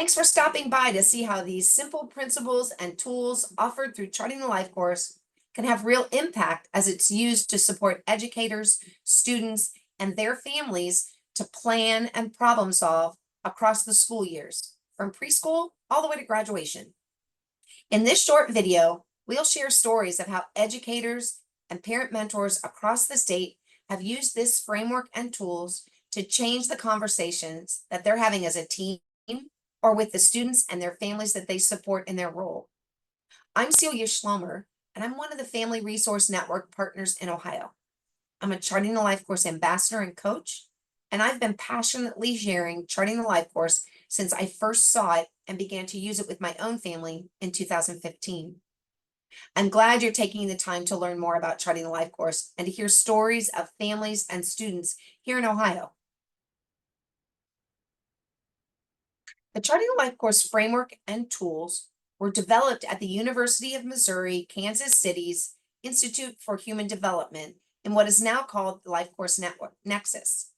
Thanks for stopping by to see how these simple principles and tools offered through Charting the Life course can have real impact as it's used to support educators, students, and their families to plan and problem solve across the school years, from preschool all the way to graduation. In this short video, we'll share stories of how educators and parent mentors across the state have used this framework and tools to change the conversations that they're having as a team or with the students and their families that they support in their role. I'm Celia Schlomer, and I'm one of the Family Resource Network partners in Ohio. I'm a Charting the Life course ambassador and coach, and I've been passionately sharing Charting the Life course since I first saw it and began to use it with my own family in 2015. I'm glad you're taking the time to learn more about Charting the Life course and to hear stories of families and students here in Ohio. The Charting the Life course framework and tools were developed at the University of Missouri, Kansas City's Institute for Human Development in what is now called the Life Course Network Nexus.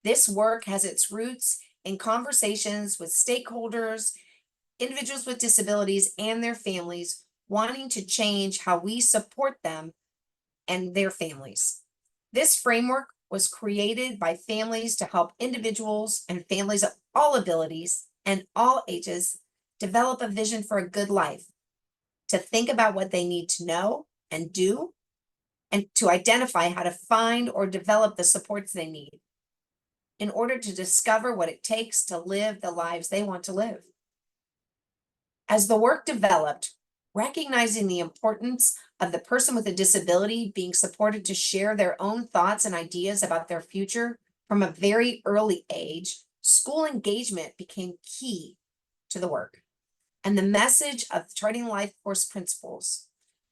This work has its roots in conversations with stakeholders, individuals with disabilities, and their families wanting to change how we support them and their families. This framework was created by families to help individuals and families of all abilities and all ages develop a vision for a good life, to think about what they need to know and do, and to identify how to find or develop the supports they need in order to discover what it takes to live the lives they want to live. As the work developed, recognizing the importance of the person with a disability being supported to share their own thoughts and ideas about their future from a very early age, school engagement became key to the work. And the message of Charting Life course principles,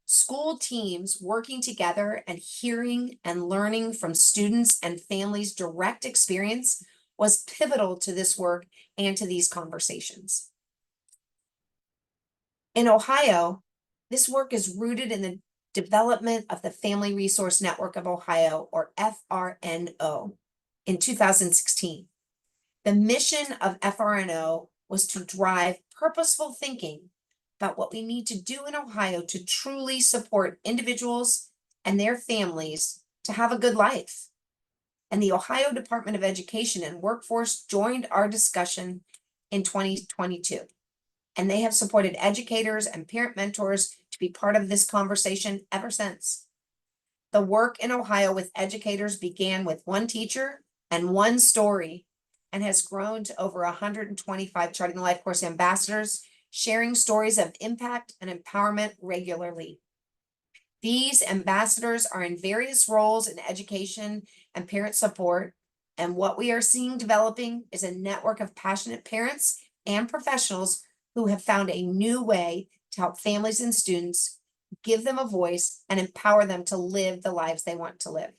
school teams working together and hearing and learning from students and families' direct experience was pivotal to this work and to these conversations. In Ohio, this work is rooted in the development of the Family Resource Network of Ohio, or FRNO, in 2016. The mission of FRNO was to drive purposeful thinking about what we need to do in Ohio to truly support individuals and their families to have a good life. And the Ohio Department of Education and Workforce joined our discussion in 2022. And they have supported educators and parent mentors to be part of this conversation ever since. The work in Ohio with educators began with one teacher and one story, and has grown to over 125 Charting the Life course ambassadors, sharing stories of impact and empowerment regularly. These ambassadors are in various roles in education and parent support, and what we are seeing developing is a network of passionate parents and professionals who have found a new way to help families and students, give them a voice, and empower them to live the lives they want to live.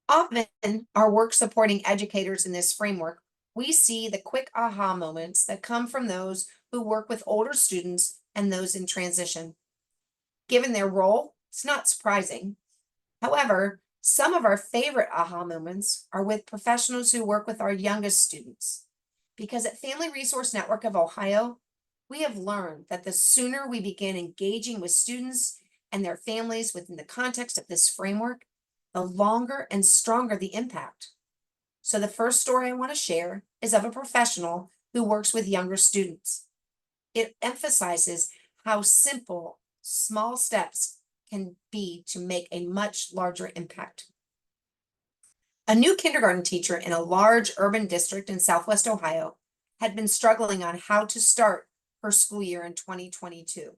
Often, our work supporting educators in this framework, we see the quick aha moments that come from those who work with older students and those in transition. Given their role, it's not surprising. However, some of our favorite aha moments are with professionals who work with our youngest students. Because at Family Resource Network of Ohio, we have learned that the sooner we begin engaging with students and their families within the context of this framework, the longer and stronger the impact. So the first story I want to share is of a professional who works with younger students. It emphasizes how simple, small steps can be to make a much larger impact. A new kindergarten teacher in a large urban district in Southwest Ohio had been struggling on how to start her school year in 2022.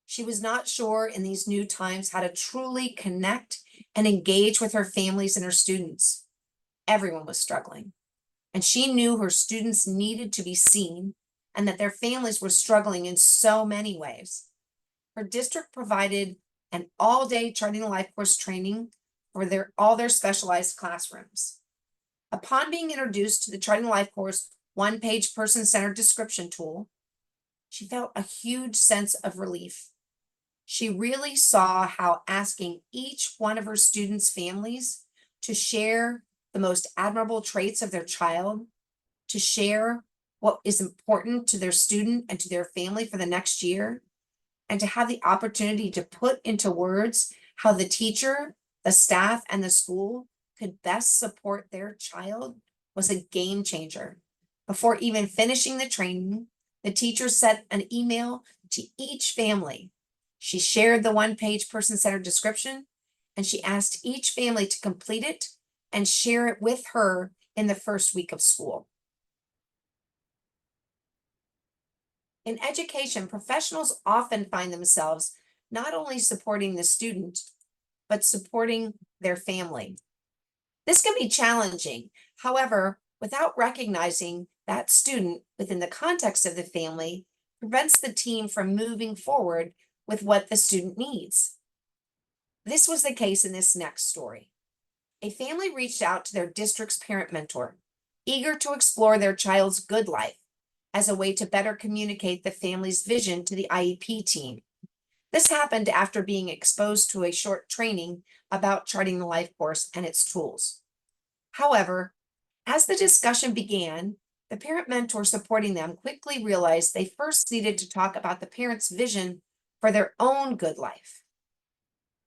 She was not sure in these new times how to truly connect and engage with her families and her students. Everyone was struggling, and she knew her students needed to be seen and that their families were struggling in so many ways. Her district provided an all-day Charting the Life course training for all their specialized classrooms. Upon being introduced to the Charting the Life course one-page person-centered description tool, she felt a huge sense of relief. She really saw how asking each one of her students' families to share the most admirable traits of their child, to share what is important to their student and to their family for the next year, and to have the opportunity to put into words how the teacher, the staff, and the school could best support their child was a game changer. Before even finishing the training, the teacher sent an email to each family. She shared the one-page person-centered description, and she asked each family to complete it and share it with her in the first week of school. In education, professionals often find themselves not only supporting the student, but supporting their family. This can be challenging. However, without recognizing that student within the context of the family prevents the team from moving forward with what the student needs. This was the case in this next story. A family reached out to their district's parent mentor, eager to explore their child's good life as a way to better communicate the family's vision to the IEP team. This happened after being exposed to a short training about charting the life course and its tools. However, as the discussion began, the parent mentor supporting them quickly realized they first needed to talk about the parent's vision for their own good life.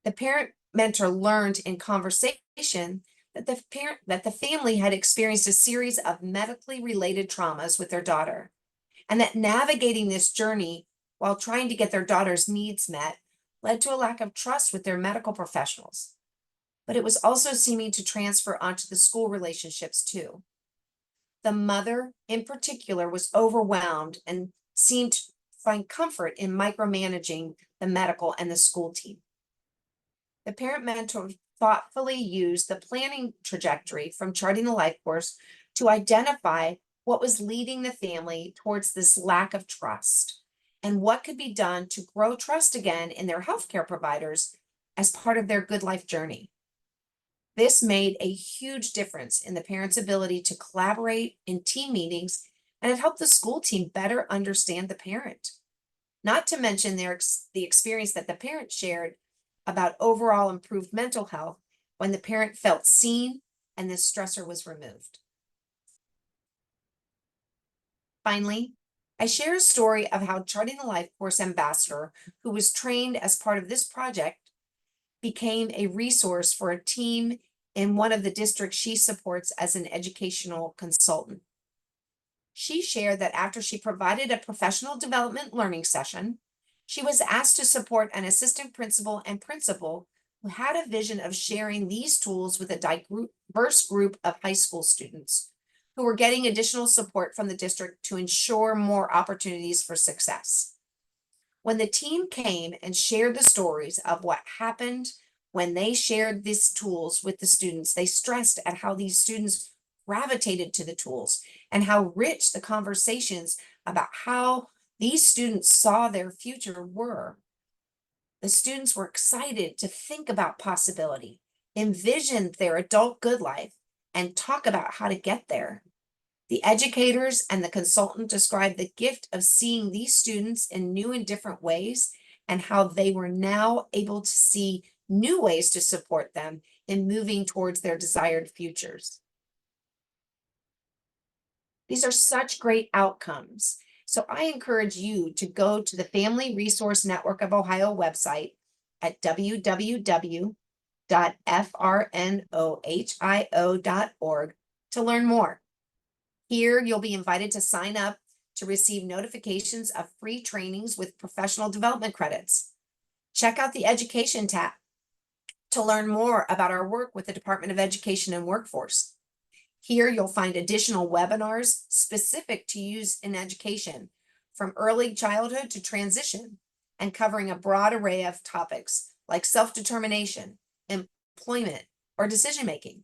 The parent mentor learned in conversation that the family had experienced a series of medically related traumas with their daughter, and that navigating this journey while trying to get their daughter's needs met led to a lack of trust with their medical professionals. But it was also seeming to transfer onto the school relationships too. The mother, in particular, was overwhelmed and seemed to find comfort in micromanaging the medical and the school team. The parent mentor thoughtfully used the planning trajectory from charting the life course to identify what was leading the family towards this lack of trust and what could be done to grow trust again in their healthcare providers as part of their good life journey. This made a huge difference in the parents' ability to collaborate in team meetings, and it helped the school team better understand the parent. Not to mention the experience that the parent shared about overall improved mental health when the parent felt seen and the stressor was removed. Finally, I share a story of how Charting the Life Course ambassador, who was trained as part of this project, became a resource for a team in one of the districts she supports as an educational consultant. She shared that after she provided a professional development learning session, she was asked to support an assistant principal and principal who had a vision of sharing these tools with a diverse group of high school students who were getting additional support from the district to ensure more opportunities for success. When the team came and shared the stories of what happened when they shared these tools with the students, they stressed at how these students gravitated to the tools and how rich the conversations about how these students saw their future were. The students were excited to think about possibility, envision their adult good life, and talk about how to get there. The educators and the consultant described the gift of seeing these students in new and different ways and how they were now able to see new ways to support them in moving towards their desired futures. These are such great outcomes. So I encourage you to go to the Family Resource Network of Ohio website at www.frnohio.org to learn more. Here, you'll be invited to sign up to receive notifications of free trainings with professional development credits. Check out the Education tab to learn more about our work with the Department of Education and Workforce. Here, you'll find additional webinars specific to use in education, from early childhood to transition, and covering a broad array of topics like self-determination, employment, or decision-making.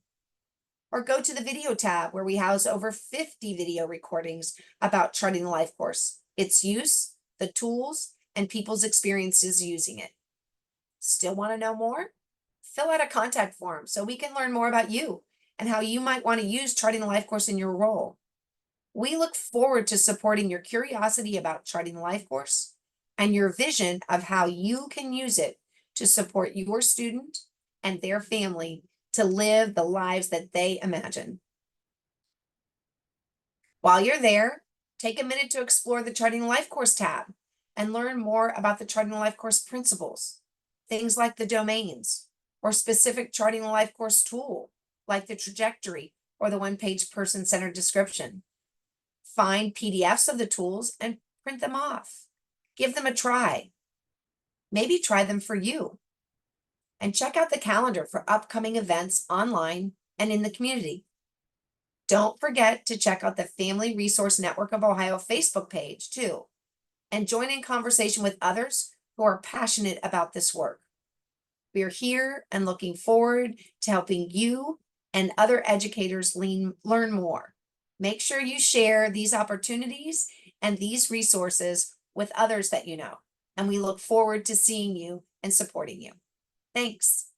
Or go to the video tab where we house over 50 video recordings about charting the life course, its use, the tools, and people's experiences using it. Still want to know more? Fill out a contact form so we can learn more about you and how you might want to use charting the life course in your role. We look forward to supporting your curiosity about charting the life course and your vision of how you can use it to support your student and their family to live the lives that they imagine. While you're there, take a minute to explore the Charting Life Course tab and learn more about the Charting Life Course principles, things like the domains or specific Charting Life Course tool, like the trajectory or the one-page person-centered description. Find PDFs of the tools and print them off. Give them a try. Maybe try them for you. And check out the calendar for upcoming events online and in the community. Don't forget to check out the Family Resource Network of Ohio Facebook page too, and join in conversation with others who are passionate about this work. We are here and looking forward to helping you and other educators learn more. Make sure you share these opportunities and these resources with others that you know, and we look forward to seeing you and supporting you. Thanks.